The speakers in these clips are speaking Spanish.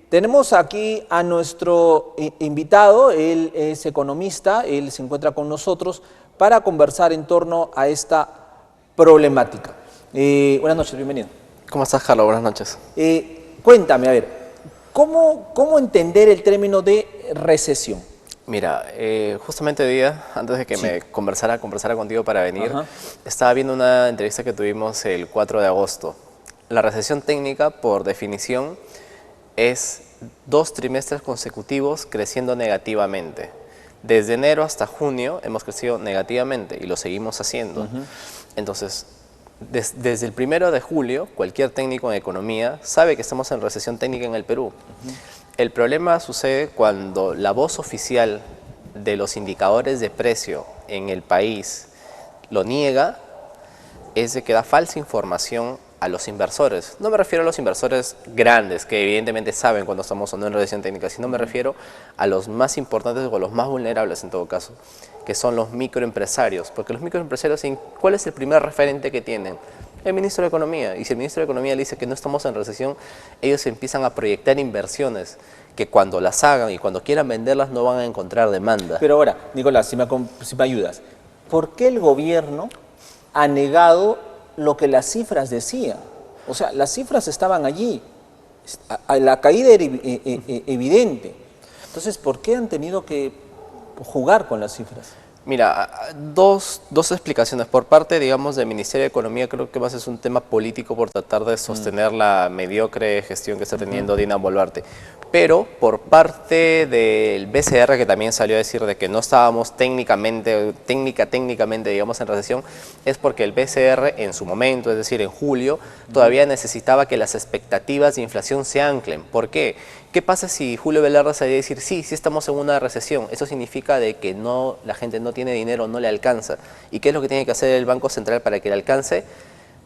Tenemos aquí a nuestro invitado, él es economista, él se encuentra con nosotros para conversar en torno a esta problemática. Buenas noches, bienvenido. ¿Cómo estás, Carlos? Buenas noches. Cuéntame, a ver, ¿cómo entender el término de recesión? Mira, justamente hoy día, antes de que me conversara contigo para venir, estaba viendo una entrevista que tuvimos el 4 de agosto. La recesión técnica, por definición, es 2 trimestres consecutivos creciendo negativamente. Desde enero hasta junio hemos crecido negativamente y lo seguimos haciendo. Entonces, desde el 1 de julio, cualquier técnico en economía sabe que estamos en recesión técnica en el Perú. El problema sucede cuando la voz oficial de los indicadores de precio en el país lo niega, es de que da falsa información a los inversores. No me refiero a los inversores grandes, que evidentemente saben cuando estamos o no en recesión técnica, sino me refiero a los más importantes o los más vulnerables en todo caso, que son los microempresarios. Porque los microempresarios, ¿cuál es el primer referente que tienen? El ministro de Economía. Y si el ministro de Economía le dice que no estamos en recesión, ellos empiezan a proyectar inversiones que cuando las hagan y cuando quieran venderlas no van a encontrar demanda. Pero ahora, Nicolás, si me ayudas, ¿por qué el gobierno ha negado lo que las cifras decían? O sea, las cifras estaban allí, la caída era evidente. Entonces, ¿por qué han tenido que jugar con las cifras? Mira, dos explicaciones. Por parte, digamos, del Ministerio de Economía, creo que más es un tema político por tratar de sostener la mediocre gestión que está teniendo Dina Boluarte. Pero por parte del BCR, que también salió a decir de que no estábamos técnicamente, digamos, en recesión, es porque el BCR en su momento, es decir, en julio, todavía necesitaba que las expectativas de inflación se anclen. ¿Por qué? ¿Qué pasa si Julio Velarde salía a decir, sí estamos en una recesión? Eso significa de que la gente no tiene dinero, no le alcanza. ¿Y qué es lo que tiene que hacer el Banco Central para que le alcance?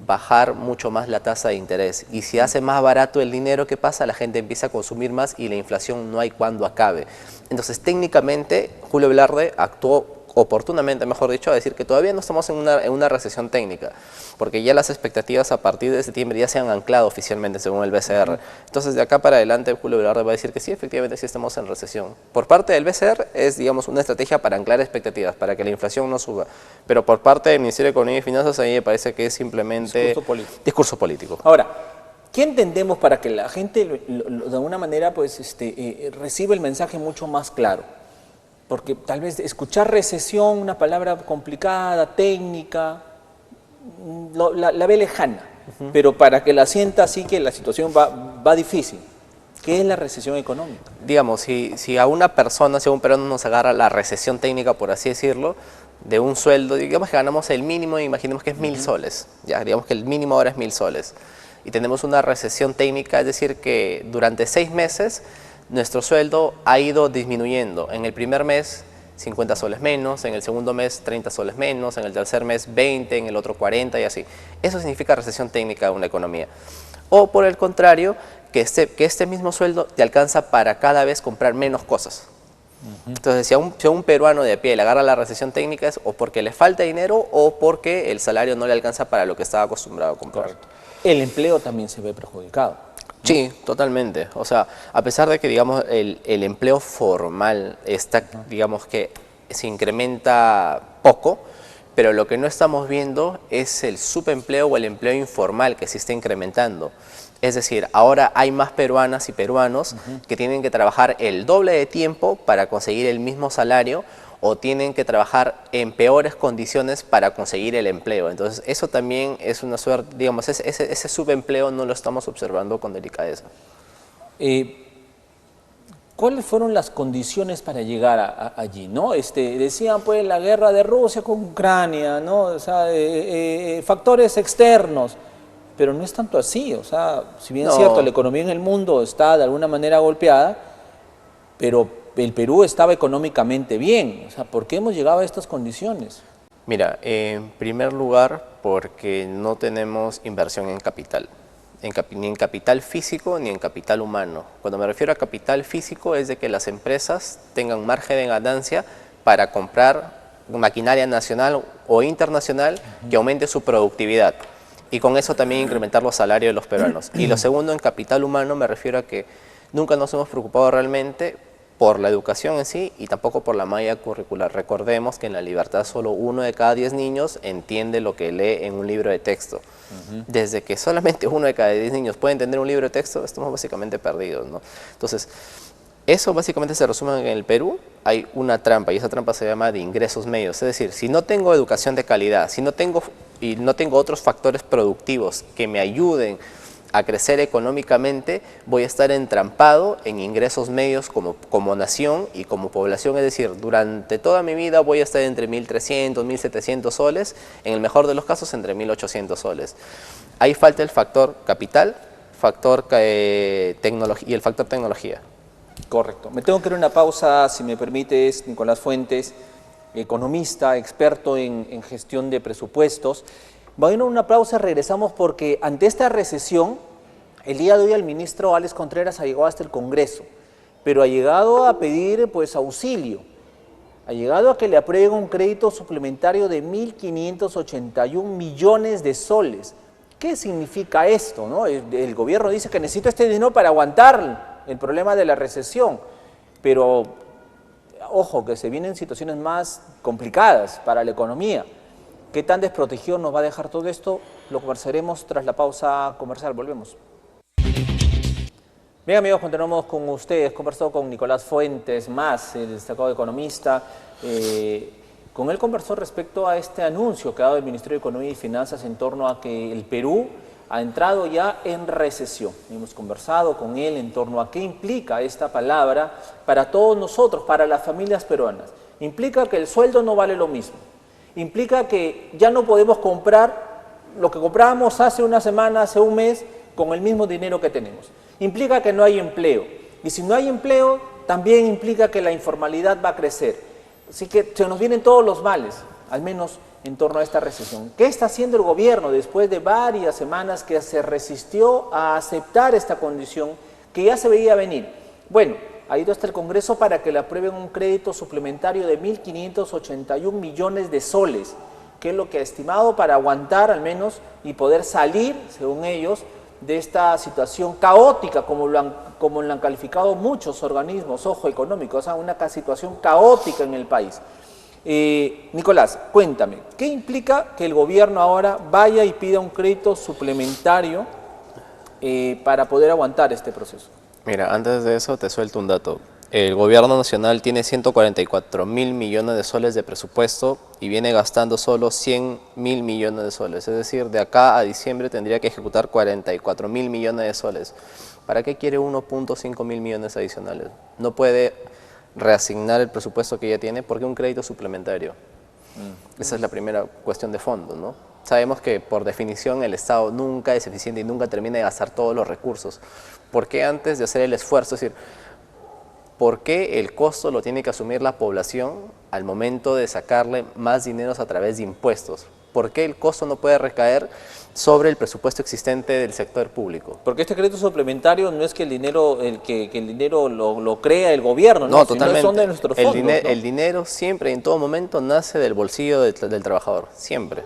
Bajar mucho más la tasa de interés. Y si hace más barato el dinero, ¿qué pasa? La gente empieza a consumir más y la inflación no hay cuando acabe. Entonces, técnicamente, Julio Velarde actuó oportunamente, mejor dicho, a decir que todavía no estamos en una recesión técnica, porque ya las expectativas a partir de septiembre ya se han anclado oficialmente según el BCR. Entonces, de acá para adelante, Julio Velarde va a decir que sí, efectivamente sí estamos en recesión. Por parte del BCR es, digamos, una estrategia para anclar expectativas, para que la inflación no suba, pero por parte del Ministerio de Economía y Finanzas a mí me parece que es simplemente discurso político. Ahora, ¿qué entendemos para que la gente de alguna manera pues, reciba el mensaje mucho más claro? Porque tal vez escuchar recesión, una palabra complicada, técnica, la ve lejana, pero para que la sienta así que la situación va difícil. ¿Qué es la recesión económica? Digamos, si a una persona, si a un peruano nos agarra la recesión técnica, por así decirlo, de un sueldo, digamos que ganamos el mínimo, imaginemos que es 1000 soles, ya digamos que el mínimo ahora es 1000 soles, y tenemos una recesión técnica, es decir que durante 6 meses, nuestro sueldo ha ido disminuyendo. En el primer mes 50 soles menos, en el segundo mes 30 soles menos, en el tercer mes 20, en el otro 40 y así. Eso significa recesión técnica de una economía. O por el contrario, que este mismo sueldo te alcanza para cada vez comprar menos cosas. Entonces, si a un peruano de a pie le agarra la recesión técnica es o porque le falta dinero o porque el salario no le alcanza para lo que estaba acostumbrado a comprar. Correcto. El empleo también se ve perjudicado. Sí, totalmente. O sea, a pesar de que, digamos, el empleo formal está, digamos que se incrementa poco, pero lo que no estamos viendo es el subempleo o el empleo informal que se está incrementando. Es decir, ahora hay más peruanas y peruanos que tienen que trabajar el doble de tiempo para conseguir el mismo salario o tienen que trabajar en peores condiciones para conseguir el empleo. Entonces, eso también es una suerte, digamos, ese subempleo no lo estamos observando con delicadeza. ¿Cuáles fueron las condiciones para llegar allí? ¿No? Decían, pues, la guerra de Rusia con Ucrania, ¿no? O sea, factores externos, pero no es tanto así. O sea, si bien es cierto, la economía en el mundo está de alguna manera golpeada, pero el Perú estaba económicamente bien. O sea, ¿por qué hemos llegado a estas condiciones? Mira, en primer lugar, porque no tenemos inversión en capital. Ni en capital físico ni en capital humano. Cuando me refiero a capital físico es de que las empresas tengan margen de ganancia para comprar maquinaria nacional o internacional que aumente su productividad y con eso también incrementar los salarios de los peruanos. Y lo segundo, en capital humano me refiero a que Nunca nos hemos preocupado realmente por la educación en sí y tampoco por la malla curricular. Recordemos que en La Libertad solo 1 de cada 10 niños entiende lo que lee en un libro de texto. Desde que solamente 1 de cada 10 niños puede entender un libro de texto, estamos básicamente perdidos, ¿no? Entonces, eso básicamente se resume en el Perú hay una trampa, y esa trampa se llama de ingresos medios. Es decir, si no tengo educación de calidad, si no tengo otros factores productivos que me ayuden a crecer económicamente, voy a estar entrampado en ingresos medios como nación y como población. Es decir, durante toda mi vida voy a estar entre 1.300, 1.700 soles, en el mejor de los casos entre 1.800 soles. Ahí falta el factor capital, tecnología y el factor tecnología. Correcto. Me tengo que ir a una pausa, si me permites, Nicolás Fuentes, economista, experto en gestión de presupuestos. Voy a ir a una pausa, regresamos porque ante esta recesión, el día de hoy el ministro Alex Contreras ha llegado hasta el Congreso, pero ha llegado a pedir pues auxilio, ha llegado a que le aprueben un crédito suplementario de 1.581 millones de soles. ¿Qué significa esto, no? El gobierno dice que necesita este dinero para aguantar el problema de la recesión, pero ojo que se vienen situaciones más complicadas para la economía. ¿Qué tan desprotegido nos va a dejar todo esto? Lo conversaremos tras la pausa comercial. Volvemos. Bien, amigos, continuamos con ustedes. Conversado con Nicolás Fuentes, el destacado economista. Con él conversó respecto a este anuncio que ha dado el Ministerio de Economía y Finanzas en torno a que el Perú ha entrado ya en recesión. Hemos conversado con él en torno a qué implica esta palabra para todos nosotros, para las familias peruanas. Implica que el sueldo no vale lo mismo. Implica que ya no podemos comprar lo que comprábamos hace una semana, hace un mes, con el mismo dinero que tenemos. Implica que no hay empleo. Y si no hay empleo, también implica que la informalidad va a crecer. Así que se nos vienen todos los males, al menos en torno a esta recesión. ¿Qué está haciendo el gobierno después de varias semanas que se resistió a aceptar esta condición que ya se veía venir? Bueno, ha ido hasta el Congreso para que le aprueben un crédito suplementario de 1.581 millones de soles, que es lo que ha estimado para aguantar al menos y poder salir, según ellos, de esta situación caótica, como lo han calificado muchos organismos, económicos, o sea, una situación caótica en el país. Nicolás, cuéntame, ¿qué implica que el gobierno ahora vaya y pida un crédito suplementario para poder aguantar este proceso? Mira, antes de eso te suelto un dato. El gobierno nacional tiene 144.000 millones de soles de presupuesto y viene gastando solo 100.000 millones de soles. Es decir, de acá a diciembre tendría que ejecutar 44.000 millones de soles. ¿Para qué quiere 1.5 mil millones adicionales? No puede reasignar el presupuesto que ya tiene porque un crédito suplementario. Esa es la primera cuestión de fondo, ¿no? Sabemos que por definición el Estado nunca es eficiente y nunca termina de gastar todos los recursos. ¿Por qué antes de hacer el esfuerzo? Es decir, ¿por qué el costo lo tiene que asumir la población al momento de sacarle más dineros a través de impuestos? ¿Por qué el costo no puede recaer sobre el presupuesto existente del sector público? Porque este crédito suplementario no es que el dinero, lo crea el gobierno, no, totalmente. Son de nuestros fondos, ¿no? El dinero siempre, en todo momento, nace del bolsillo del trabajador, siempre.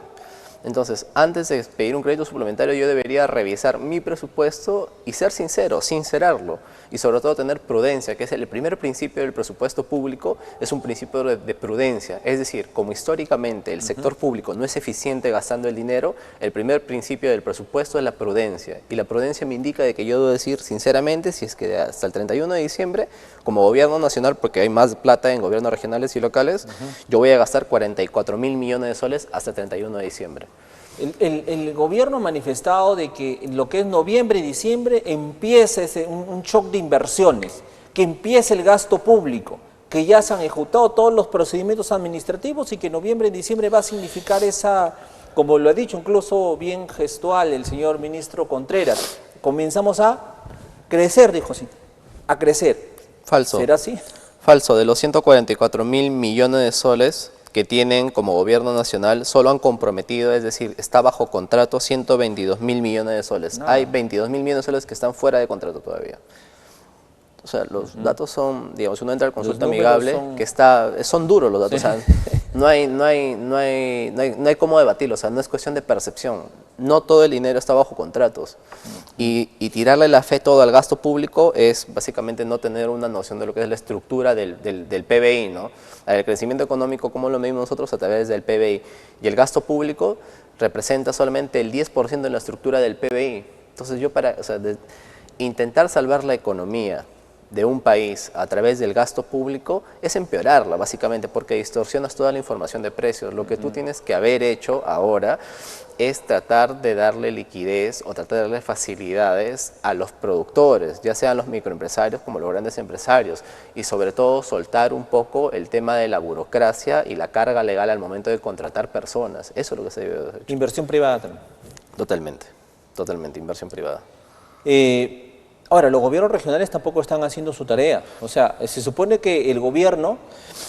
Entonces, antes de pedir un crédito suplementario, yo debería revisar mi presupuesto y ser sincero, sincerarlo. Y sobre todo tener prudencia, que es el primer principio del presupuesto público, es un principio de prudencia. Es decir, como históricamente el sector público no es eficiente gastando el dinero, el primer principio del presupuesto es la prudencia. Y la prudencia me indica de que yo debo decir sinceramente, si es que hasta el 31 de diciembre, como gobierno nacional, porque hay más plata en gobiernos regionales y locales, yo voy a gastar 44.000 millones de soles hasta el 31 de diciembre. El gobierno ha manifestado de que en lo que es noviembre y diciembre empieza un shock de inversiones, que empiece el gasto público, que ya se han ejecutado todos los procedimientos administrativos y que noviembre y diciembre va a significar esa, como lo ha dicho incluso bien gestual el señor ministro Contreras, comenzamos a crecer, dijo así, a crecer. Falso. ¿Será así? Falso. De los 144.000 millones de soles que tienen como gobierno nacional, solo han comprometido, es decir, está bajo contrato 122.000 millones de soles. No. Hay 22.000 millones de soles que están fuera de contrato todavía. O sea, los datos son, digamos, uno entra al consulta amigable, son duros los datos. O sea, no hay cómo debatirlo, o sea, no es cuestión de percepción. No todo el dinero está bajo contratos. Y tirarle la fe todo al gasto público es básicamente no tener una noción de lo que es la estructura del PBI, ¿no? El crecimiento económico, ¿cómo lo medimos nosotros? A través del PBI. Y el gasto público representa solamente el 10% de la estructura del PBI. Entonces yo intentar salvar la economía de un país a través del gasto público es empeorarla, básicamente, porque distorsionas toda la información de precios. Lo que tú tienes que haber hecho ahora es tratar de darle liquidez o tratar de darle facilidades a los productores, ya sean los microempresarios como los grandes empresarios, y sobre todo soltar un poco el tema de la burocracia y la carga legal al momento de contratar personas. Eso es lo que se debe haber hecho. Inversión privada también. Totalmente, inversión privada. Ahora, los gobiernos regionales tampoco están haciendo su tarea. O sea, se supone que el gobierno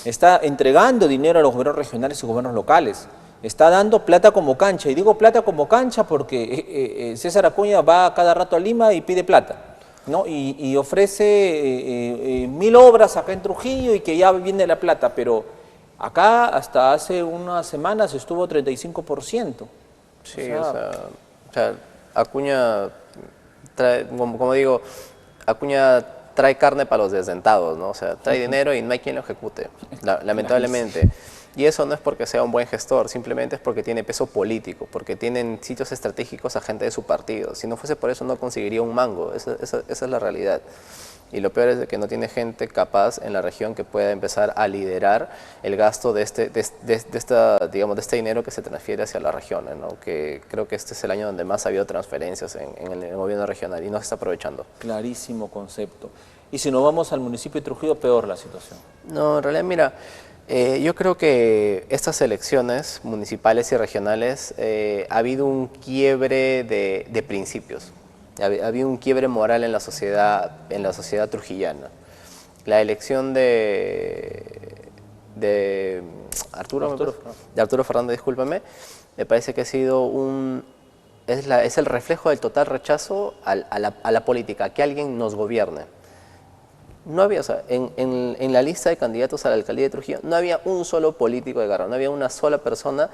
está entregando dinero a los gobiernos regionales y gobiernos locales. Está dando plata como cancha. Y digo plata como cancha porque César Acuña va cada rato a Lima y pide plata, ¿no? Y ofrece 1000 obras acá en Trujillo y que ya viene la plata. Pero acá hasta hace unas semanas estuvo 35%. Sí, o sea, Acuña trae, como digo, Acuña trae carne para los desdentados, ¿no? O sea, trae dinero y no hay quien lo ejecute, lamentablemente. Y eso no es porque sea un buen gestor, simplemente es porque tiene peso político, porque tienen sitios estratégicos a gente de su partido. Si no fuese por eso no conseguiría un mango, esa es la realidad. Y lo peor es de que no tiene gente capaz en la región que pueda empezar a liderar el gasto de este dinero que se transfiere hacia las regiones, ¿no? Que creo que este es el año donde más ha habido transferencias en el gobierno regional y no se está aprovechando. Clarísimo concepto. Y si nos vamos al municipio de Trujillo, peor la situación. No, en realidad, mira, yo creo que estas elecciones municipales y regionales ha habido un quiebre de principios. Había un quiebre moral en la sociedad trujillana. La elección de Arturo Fernández, discúlpame, me parece que ha sido es el reflejo del total rechazo a la política, a que alguien nos gobierne. No había, o sea, en la lista de candidatos a la alcaldía de Trujillo no había un solo político de garra, no había una sola persona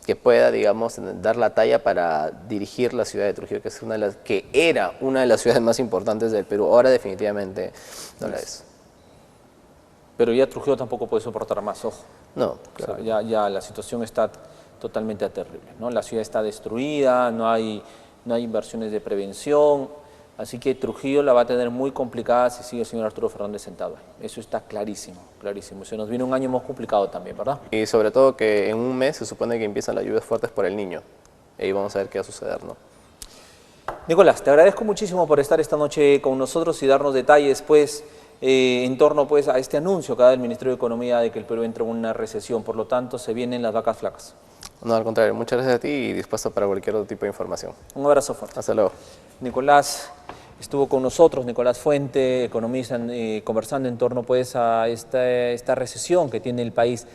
que pueda, digamos, dar la talla para dirigir la ciudad de Trujillo, que era una de las ciudades más importantes del Perú. Ahora definitivamente no la es. Pero ya Trujillo tampoco puede soportar más, ojo. No, claro. O sea, ya la situación está totalmente terrible, ¿no? La ciudad está destruida, no hay inversiones de prevención. Así que Trujillo la va a tener muy complicada si sigue el señor Arturo Fernández sentado ahí. Eso está clarísimo, clarísimo. Se nos viene un año más complicado también, ¿verdad? Y sobre todo que en un mes se supone que empiezan las lluvias fuertes por el Niño. Y ahí vamos a ver qué va a suceder, ¿no? Nicolás, te agradezco muchísimo por estar esta noche con nosotros y darnos detalles, pues, en torno pues, a este anuncio que da el Ministerio de Economía de que el Perú entra en una recesión. Por lo tanto, se vienen las vacas flacas. No, al contrario. Muchas gracias a ti y dispuesto para cualquier otro tipo de información. Un abrazo fuerte. Hasta luego. Nicolás estuvo con nosotros, Nicolás Fuente, economista, conversando en torno pues, a esta recesión que tiene el país.